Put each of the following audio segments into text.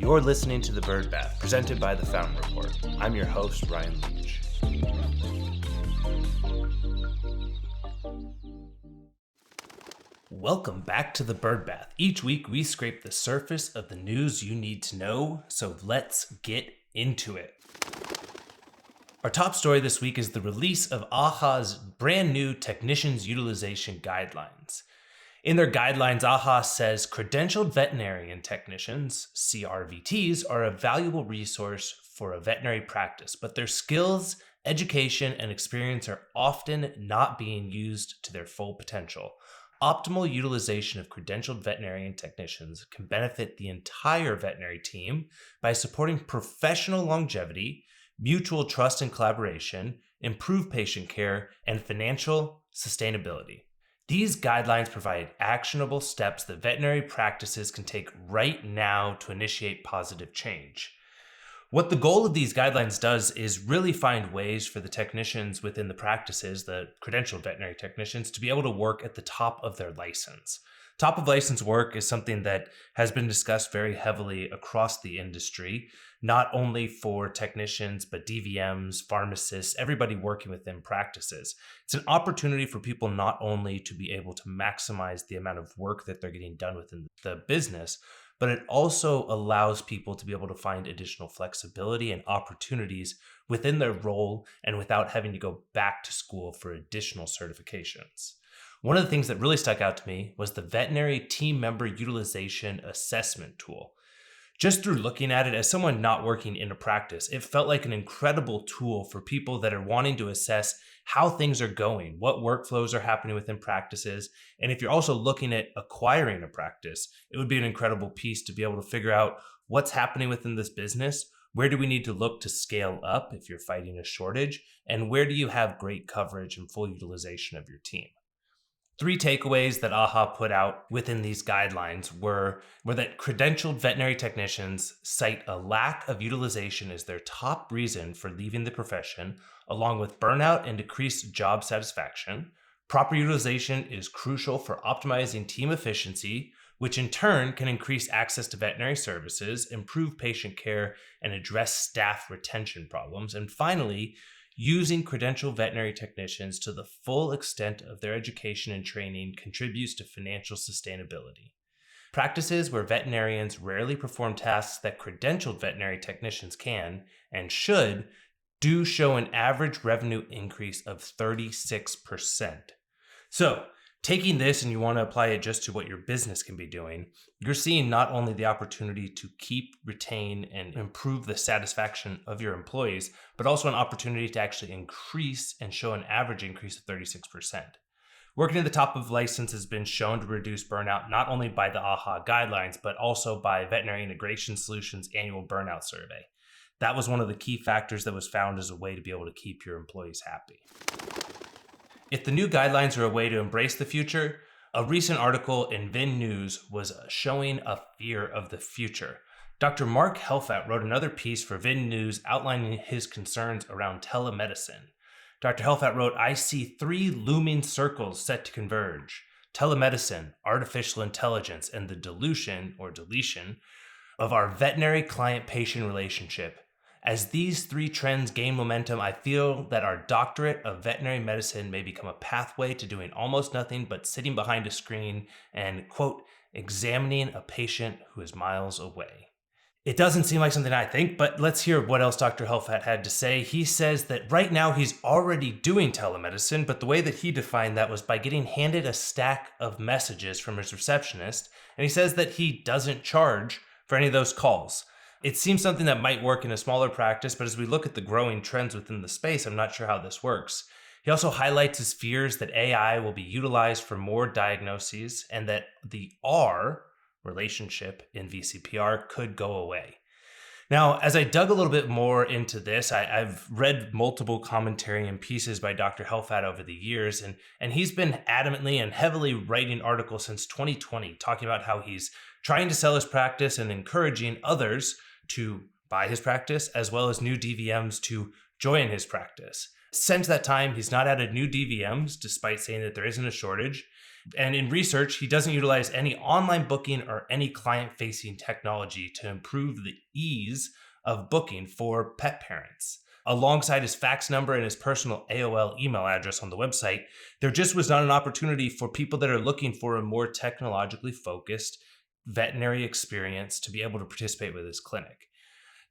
You're listening to The Bird Bath, presented by The Fountain Report. I'm your host, Ryan Leach. Welcome back to The Bird Bath. Each week, we scrape the surface of the news you need to know, so let's get into it. Our top story this week is the release of AAHA's brand new Technicians Utilization Guidelines. In their guidelines, AAHA says credentialed veterinarian technicians, CrVTs, are a valuable resource for a veterinary practice, but their skills, education, and experience are often not being used to their full potential. Optimal utilization of credentialed veterinarian technicians can benefit the entire veterinary team by supporting professional longevity, mutual trust and collaboration, improved patient care, and financial sustainability. These guidelines provide actionable steps that veterinary practices can take right now to initiate positive change. What the goal of these guidelines does is really find ways for the technicians within the practices, the credentialed veterinary technicians, to be able to work at the top of their license. Top of license work is something that has been discussed very heavily across the industry, not only for technicians, but DVMs, pharmacists, everybody working within practices. It's an opportunity for people not only to be able to maximize the amount of work that they're getting done within the business, but it also allows people to be able to find additional flexibility and opportunities within their role and without having to go back to school for additional certifications. One of the things that really stuck out to me was the Veterinary Team Member Utilization Assessment tool. Just through looking at it as someone not working in a practice, it felt like an incredible tool for people that are wanting to assess how things are going, what workflows are happening within practices. And if you're also looking at acquiring a practice, it would be an incredible piece to be able to figure out what's happening within this business. Where do we need to look to scale up if you're fighting a shortage? And where do you have great coverage and full utilization of your team? 3 takeaways that AAHA put out within these guidelines were that credentialed veterinary technicians cite a lack of utilization as their top reason for leaving the profession, along with burnout and decreased job satisfaction. Proper utilization is crucial for optimizing team efficiency, which in turn can increase access to veterinary services, improve patient care, and address staff retention problems. And finally, using credentialed veterinary technicians to the full extent of their education and training contributes to financial sustainability. Practices where veterinarians rarely perform tasks that credentialed veterinary technicians can and should do show an average revenue increase of 36%. So, taking this and you want to apply it just to what your business can be doing, you're seeing not only the opportunity to keep, retain, and improve the satisfaction of your employees, but also an opportunity to actually increase and show an average increase of 36%. Working at the top of license has been shown to reduce burnout not only by the AAHA guidelines, but also by Veterinary Integration Solutions' annual burnout survey. That was one of the key factors that was found as a way to be able to keep your employees happy. If the new guidelines are a way to embrace the future, a recent article in VIN News was showing a fear of the future. Dr. Mark Helfat wrote another piece for VIN News outlining his concerns around telemedicine. Dr. Helfat wrote, "I see 3 looming circles set to converge: telemedicine, artificial intelligence, and the dilution or deletion of our veterinary client-patient relationship. As these 3 trends gain momentum, I feel that our doctorate of veterinary medicine may become a pathway to doing almost nothing but sitting behind a screen and, quote, examining a patient who is miles away." It doesn't seem like something I think, but let's hear what else Dr. Helfat had to say. He says that right now he's already doing telemedicine, but the way that he defined that was by getting handed a stack of messages from his receptionist, and he says that he doesn't charge for any of those calls. It seems something that might work in a smaller practice, but as we look at the growing trends within the space, I'm not sure how this works. He also highlights his fears that AI will be utilized for more diagnoses and that the R relationship in VCPR could go away. Now, as I dug a little bit more into this, I've read multiple commentary and pieces by Dr. Helfat over the years, and he's been adamantly and heavily writing articles since 2020, talking about how he's trying to sell his practice and encouraging others to buy his practice, as well as new DVMs to join his practice. Since that time, he's not added new DVMs, despite saying that there isn't a shortage. And in research, he doesn't utilize any online booking or any client-facing technology to improve the ease of booking for pet parents. Alongside his fax number and his personal AOL email address on the website, there just was not an opportunity for people that are looking for a more technologically focused veterinary experience to be able to participate with his clinic.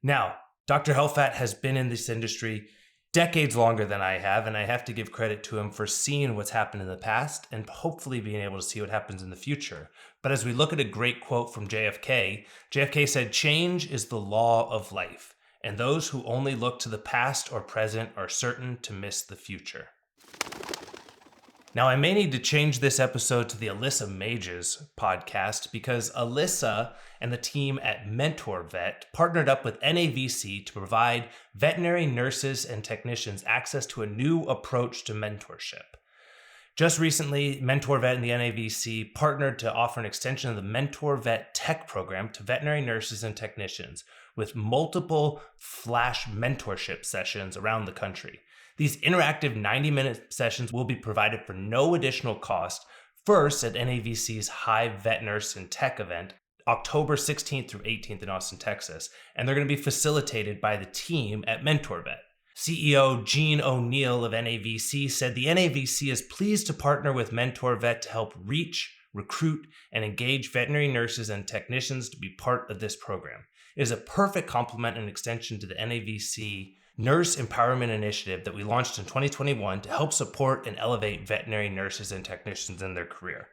Now, Dr. Helfat has been in this industry decades longer than I have, and I have to give credit to him for seeing what's happened in the past and hopefully being able to see what happens in the future. But as we look at a great quote from JFK said, "Change is the law of life, and those who only look to the past or present are certain to miss the future." Now, I may need to change this episode to the Alyssa Mages podcast because Alyssa and the team at Mentor Vet partnered up with NAVC to provide veterinary nurses and technicians access to a new approach to mentorship. Just recently, Mentor Vet and the NAVC partnered to offer an extension of the Mentor Vet Tech program to veterinary nurses and technicians with multiple flash mentorship sessions around the country. These interactive 90-minute sessions will be provided for no additional cost, first at NAVC's High Vet Nurse and Tech event, October 16th through 18th in Austin, Texas, and they're going to be facilitated by the team at Mentor Vet. CEO Gene O'Neill of NAVC said the NAVC is pleased to partner with Mentor Vet to help reach, recruit, and engage veterinary nurses and technicians to be part of this program. It is a perfect complement and extension to the NAVC Nurse Empowerment Initiative that we launched in 2021 to help support and elevate veterinary nurses and technicians in their career.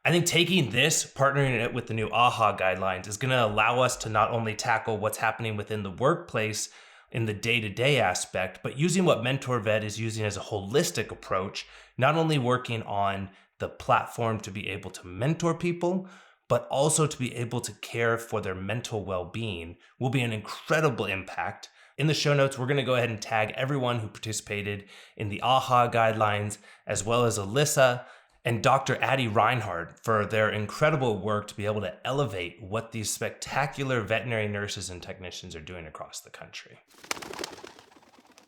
I think taking this, partnering it with the new AAHA guidelines, is going to allow us to not only tackle what's happening within the workplace in the day-to-day aspect, but using what Mentor Vet is using as a holistic approach, not only working on the platform to be able to mentor people, but also to be able to care for their mental well-being will be an incredible impact. In the show notes, we're going to go ahead and tag everyone who participated in the AAHA guidelines, as well as Alyssa and Dr. Addie Reinhardt for their incredible work to be able to elevate what these spectacular veterinary nurses and technicians are doing across the country.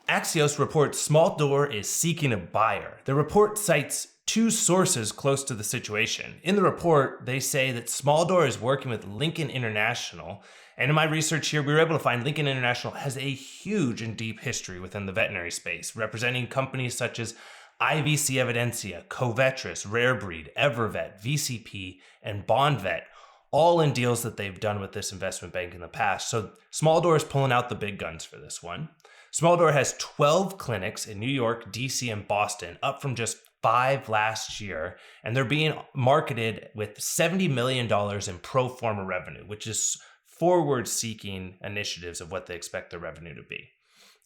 Axios reports Small Door is seeking a buyer. The report cites two sources close to the situation. In the report, they say that Small Door is working with Lincoln International. And in my research here, we were able to find Lincoln International has a huge and deep history within the veterinary space, representing companies such as IVC Evidencia, Covetrus, Rarebreed, Evervet, VCP, and BondVet, all in deals that they've done with this investment bank in the past. So Small Door is pulling out the big guns for this one. Small Door has 12 clinics in New York, DC, and Boston, up from just 5 last year, and they're being marketed with $70 million in pro forma revenue, which is forward-seeking initiatives of what they expect their revenue to be.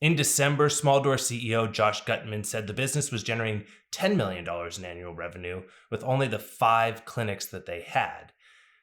In December, Small Door CEO Josh Gutman said the business was generating $10 million in annual revenue with only the 5 clinics that they had.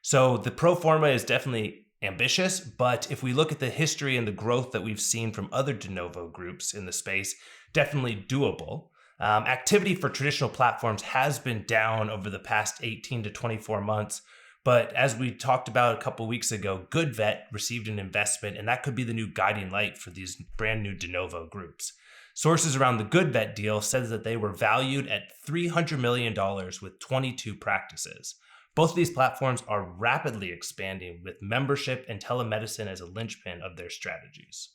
So the pro forma is definitely ambitious, but if we look at the history and the growth that we've seen from other de novo groups in the space, definitely doable. Activity for traditional platforms has been down over the past 18 to 24 months, but as we talked about a couple weeks ago, GoodVet received an investment, and that could be the new guiding light for these brand new de novo groups. Sources around the GoodVet deal said that they were valued at $300 million with 22 practices. Both of these platforms are rapidly expanding with membership and telemedicine as a linchpin of their strategies.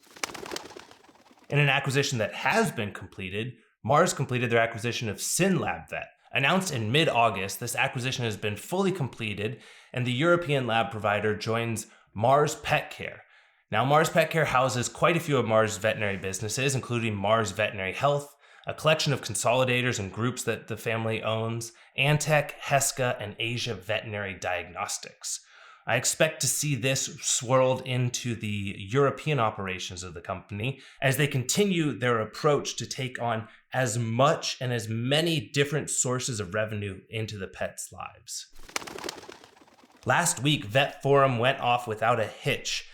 In an acquisition that has been completed, Mars completed their acquisition of SYNLAB Vet. Announced in mid-August, this acquisition has been fully completed, and the European lab provider joins Mars Pet Care. Now, Mars Pet Care houses quite a few of Mars' veterinary businesses, including Mars Veterinary Health, a collection of consolidators and groups that the family owns, Antech, Heska, and Asia Veterinary Diagnostics. I expect to see this swirled into the European operations of the company as they continue their approach to take on as much and as many different sources of revenue into the pets' lives. Last week, Vet Forum went off without a hitch.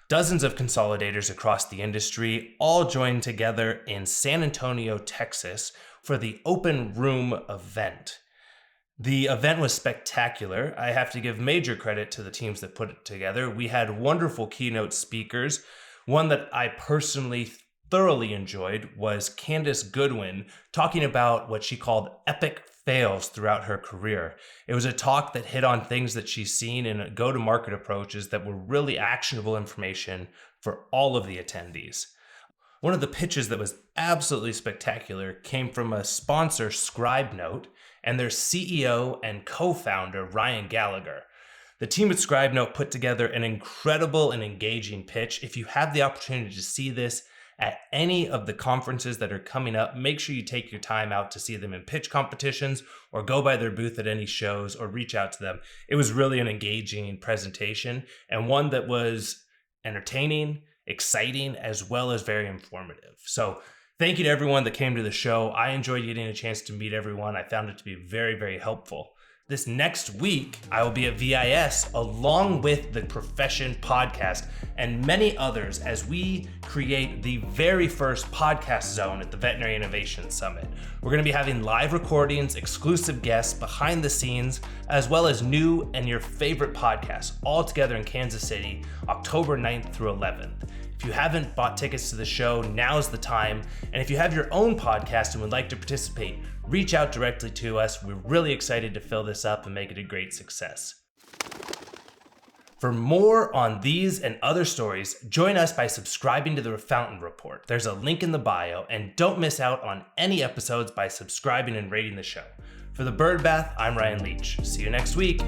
Dozens of consolidators across the industry all joined together in San Antonio, Texas for the Open Room event. The event was spectacular. I have to give major credit to the teams that put it together. We had wonderful keynote speakers. One that I personally thoroughly enjoyed was Candace Goodwin talking about what she called epic fails throughout her career. It was a talk that hit on things that she's seen in go-to-market approaches that were really actionable information for all of the attendees. One of the pitches that was absolutely spectacular came from a sponsor, ScribeNote, and their CEO and co-founder, Ryan Gallagher. The team at ScribeNote put together an incredible and engaging pitch. If you have the opportunity to see this at any of the conferences that are coming up, make sure you take your time out to see them in pitch competitions or go by their booth at any shows or reach out to them. It was really an engaging presentation and one that was entertaining, exciting, as well as very informative. So thank you to everyone that came to the show. I enjoyed getting a chance to meet everyone. I found it to be very, very helpful. This next week, I will be at VIS along with the Profession podcast and many others as we create the very first podcast zone at the Veterinary Innovation Summit. We're going to be having live recordings, exclusive guests, behind the scenes, as well as new and your favorite podcasts all together in Kansas City, October 9th through 11th. If you haven't bought tickets to the show, now's the time. And if you have your own podcast and would like to participate, reach out directly to us. We're really excited to fill this up and make it a great success. For more on these and other stories, join us by subscribing to the Fountain Report. There's a link in the bio, and don't miss out on any episodes by subscribing and rating the show. For the Bird Bath, I'm Ryan Leach. See you next week.